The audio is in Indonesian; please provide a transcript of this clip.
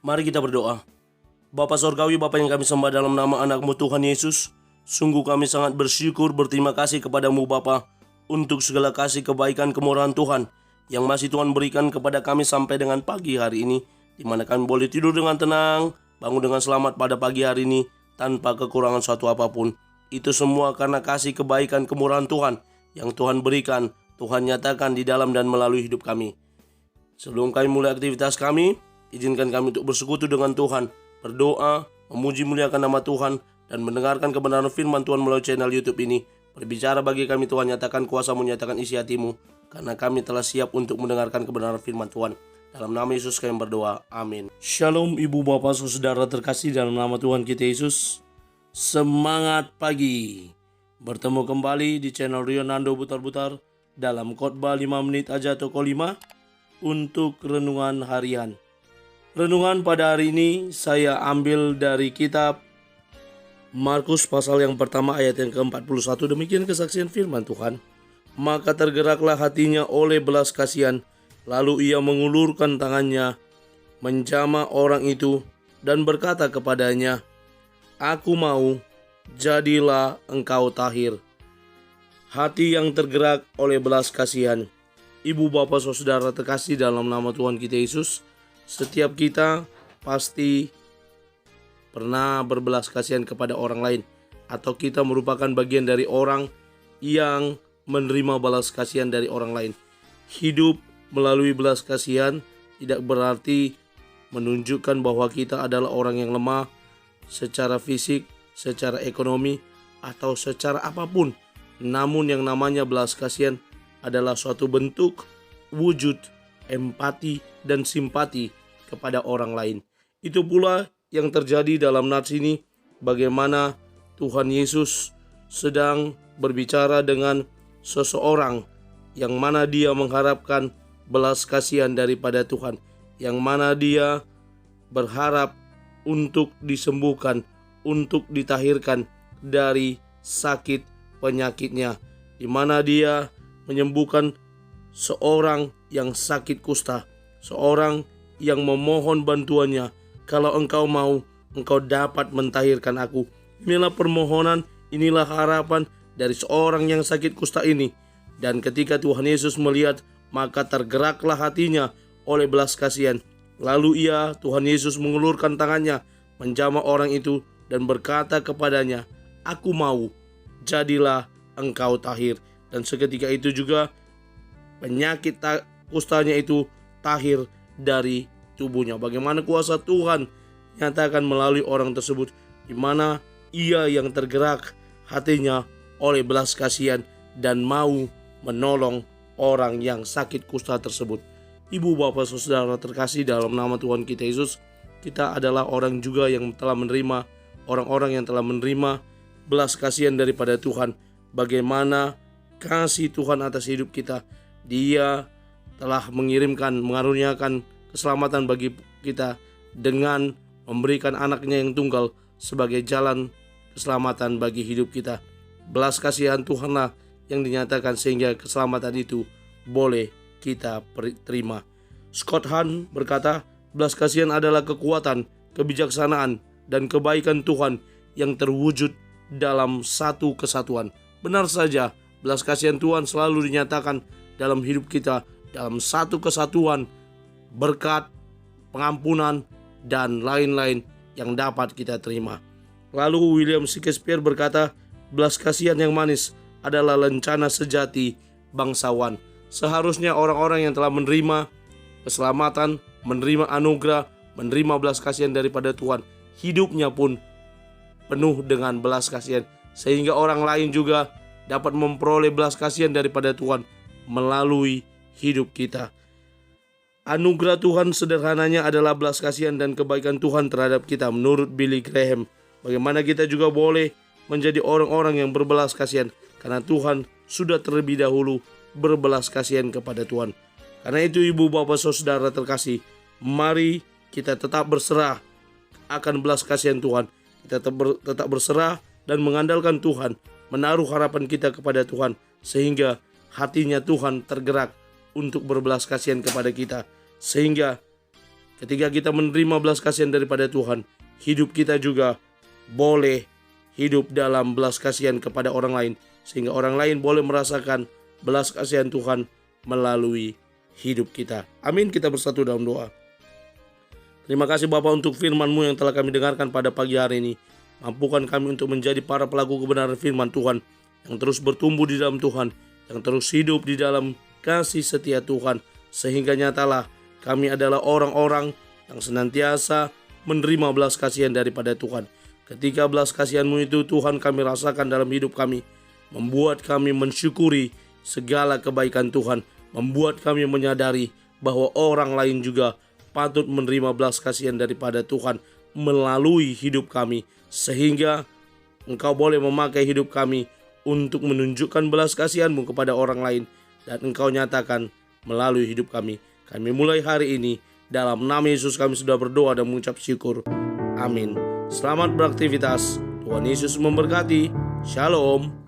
Mari kita berdoa. Bapa Sorgawi, Bapa yang kami sembah dalam nama anak-Mu Tuhan Yesus, sungguh kami sangat bersyukur, berterima kasih kepadamu Bapa untuk segala kasih, kebaikan, kemurahan Tuhan yang masih Tuhan berikan kepada kami sampai dengan pagi hari ini, di mana kami boleh tidur dengan tenang, bangun dengan selamat pada pagi hari ini tanpa kekurangan suatu apapun. Itu semua karena kasih, kebaikan, kemurahan Tuhan yang Tuhan berikan, Tuhan nyatakan di dalam dan melalui hidup kami. Sebelum kami mulai aktivitas kami, izinkan kami untuk bersekutu dengan Tuhan, berdoa, memuji muliakan nama Tuhan, dan mendengarkan kebenaran firman Tuhan melalui channel YouTube ini. Berbicara bagi kami Tuhan, nyatakan kuasa-Mu, nyatakan isi hati-Mu, karena kami telah siap untuk mendengarkan kebenaran firman Tuhan. Dalam nama Yesus kami berdoa, amin. Shalom ibu bapak saudara terkasih dalam nama Tuhan kita Yesus. Semangat pagi. Bertemu kembali di channel Rionando Butar-Butar dalam khotbah 5 menit aja toko 5 untuk renungan harian. Renungan pada hari ini saya ambil dari kitab Markus pasal yang pertama ayat yang ke-41. Demikian kesaksian firman Tuhan. Maka tergeraklah hatinya oleh belas kasihan, lalu ia mengulurkan tangannya, menjamah orang itu dan berkata kepadanya, "Aku mau, jadilah engkau tahir." Hati yang tergerak oleh belas kasihan. Ibu bapak saudara terkasih dalam nama Tuhan kita Yesus, setiap kita pasti pernah berbelas kasihan kepada orang lain, atau kita merupakan bagian dari orang yang menerima belas kasihan dari orang lain. Hidup melalui belas kasihan tidak berarti menunjukkan bahwa kita adalah orang yang lemah secara fisik, secara ekonomi, atau secara apapun. Namun yang namanya belas kasihan adalah suatu bentuk wujud empati dan simpati kepada orang lain. Itu pula yang terjadi dalam nats ini, bagaimana Tuhan Yesus sedang berbicara dengan seseorang yang mana dia mengharapkan belas kasihan daripada Tuhan, yang mana dia berharap untuk disembuhkan, untuk ditahirkan dari sakit penyakitnya, di mana dia menyembuhkan seorang yang sakit kusta, seorang yang memohon bantuannya, "Kalau engkau mau, engkau dapat mentahirkan aku." Inilah permohonan, inilah harapan dari seorang yang sakit kusta ini. Dan ketika Tuhan Yesus melihat, maka tergeraklah hatinya oleh belas kasihan. Lalu Tuhan Yesus mengulurkan tangannya, menjamah orang itu dan berkata kepadanya, "Aku mau, jadilah engkau tahir." Dan seketika itu juga penyakit kustanya itu tahir dari tubuhnya. Bagaimana kuasa Tuhan nyatakan melalui orang tersebut, di mana ia yang tergerak hatinya oleh belas kasihan dan mau menolong orang yang sakit kusta tersebut. Ibu bapak saudara terkasih dalam nama Tuhan kita Yesus, kita adalah orang juga yang telah menerima, orang-orang yang telah menerima belas kasihan daripada Tuhan. Bagaimana kasih Tuhan atas hidup kita. Dia telah mengaruniakan keselamatan bagi kita dengan memberikan anaknya yang tunggal sebagai jalan keselamatan bagi hidup kita. Belas kasihan Tuhanlah yang dinyatakan sehingga keselamatan itu boleh kita terima. Scott Hahn berkata, belas kasihan adalah kekuatan, kebijaksanaan, dan kebaikan Tuhan yang terwujud dalam satu kesatuan. Benar saja, belas kasihan Tuhan selalu dinyatakan dalam hidup kita dalam satu kesatuan, berkat, pengampunan, dan lain-lain yang dapat kita terima. Lalu William Shakespeare berkata, belas kasihan yang manis adalah lencana sejati bangsawan. Seharusnya orang-orang yang telah menerima keselamatan, menerima anugerah, menerima belas kasihan daripada Tuhan, hidupnya pun penuh dengan belas kasihan, sehingga orang lain juga dapat memperoleh belas kasihan daripada Tuhan melalui hidup kita. Anugerah Tuhan sederhananya adalah belas kasihan dan kebaikan Tuhan terhadap kita menurut Billy Graham. Bagaimana kita juga boleh menjadi orang-orang yang berbelas kasihan, karena Tuhan sudah terlebih dahulu berbelas kasihan kepada Tuhan. Karena itu ibu bapak saudara terkasih, mari kita tetap berserah akan belas kasihan Tuhan. Kita tetap berserah dan mengandalkan Tuhan, menaruh harapan kita kepada Tuhan, sehingga hatinya Tuhan tergerak untuk berbelas kasihan kepada kita, sehingga ketika kita menerima belas kasihan daripada Tuhan, hidup kita juga boleh hidup dalam belas kasihan kepada orang lain, sehingga orang lain boleh merasakan belas kasihan Tuhan melalui hidup kita. Amin. Kita bersatu dalam doa. Terima kasih Bapa untuk firman-Mu yang telah kami dengarkan pada pagi hari ini. Mampukan kami untuk menjadi para pelaku kebenaran firman Tuhan, yang terus bertumbuh di dalam Tuhan, yang terus hidup di dalam kasih setia Tuhan, sehingga nyatalah kami adalah orang-orang yang senantiasa menerima belas kasihan daripada Tuhan. Ketika belas kasihan-Mu itu Tuhan kami rasakan dalam hidup kami, membuat kami mensyukuri segala kebaikan Tuhan, membuat kami menyadari bahwa orang lain juga patut menerima belas kasihan daripada Tuhan melalui hidup kami, sehingga Engkau boleh memakai hidup kami untuk menunjukkan belas kasihan-Mu kepada orang lain, dan Engkau nyatakan melalui hidup kami. Kami mulai hari ini, dalam nama Yesus kami sudah berdoa dan mengucap syukur. Amin. Selamat beraktivitas. Tuhan Yesus memberkati. Shalom.